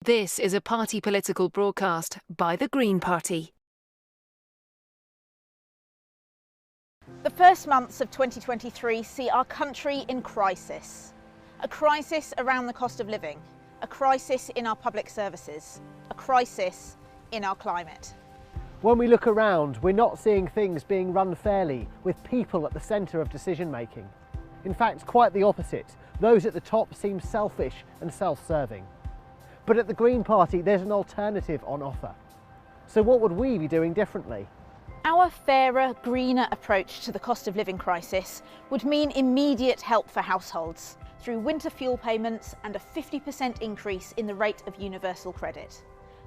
This is a party political broadcast by the Green Party. The first months of 2023 see our country in crisis. A crisis around the cost of living, a crisis in our public services, a crisis in our climate. When we look around, we're not seeing things being run fairly, with people at the centre of decision making. In fact, quite the opposite. Those at the top seem selfish and self-serving. But at the Green Party, there's an alternative on offer. So what would we be doing differently? Our fairer, greener approach to the cost of living crisis would mean immediate help for households through winter fuel payments and a 50% increase in the rate of universal credit.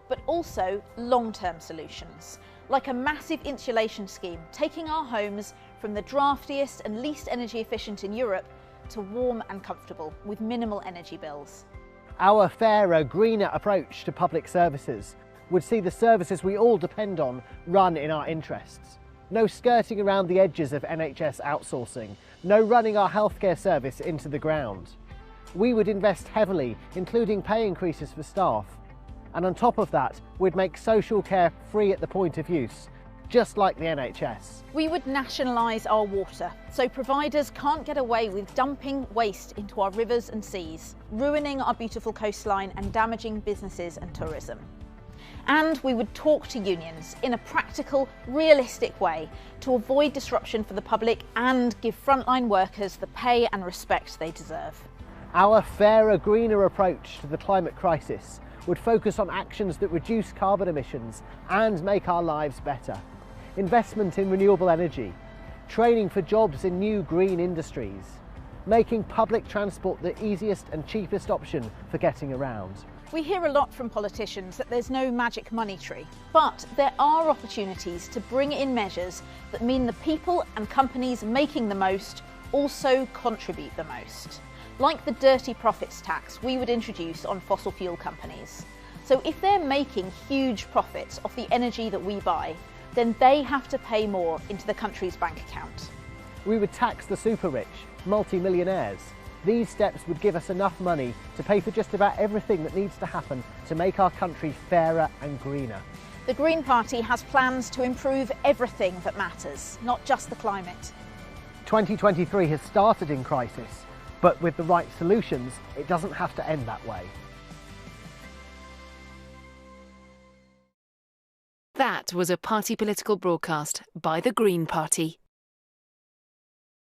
But also long-term solutions, like a massive insulation scheme taking our homes from the draftiest and least energy efficient in Europe to warm and comfortable with minimal energy bills. Our fairer, greener approach to public services would see the services we all depend on run in our interests. No skirting around the edges of NHS outsourcing, no running our healthcare service into the ground. We would invest heavily, including pay increases for staff. And on top of that, we'd make social care free at the point of use, just like the NHS. We would nationalise our water, so providers can't get away with dumping waste into our rivers and seas, ruining our beautiful coastline and damaging businesses and tourism. And we would talk to unions in a practical, realistic way to avoid disruption for the public and give frontline workers the pay and respect they deserve. Our fairer, greener approach to the climate crisis would focus on actions that reduce carbon emissions and make our lives better. Investment in renewable energy, training for jobs in new green industries, making public transport the easiest and cheapest option for getting around. We hear a lot from politicians that there's no magic money tree, but there are opportunities to bring in measures that mean the people and companies making the most also contribute the most. Like the dirty profits tax we would introduce on fossil fuel companies. So if they're making huge profits off the energy that we buy, then they have to pay more into the country's bank account. We would tax the super rich, multi-millionaires. These steps would give us enough money to pay for just about everything that needs to happen to make our country fairer and greener. The Green Party has plans to improve everything that matters, not just the climate. 2023 has started in crisis, but with the right solutions, it doesn't have to end that way. That was a party political broadcast by the Green Party.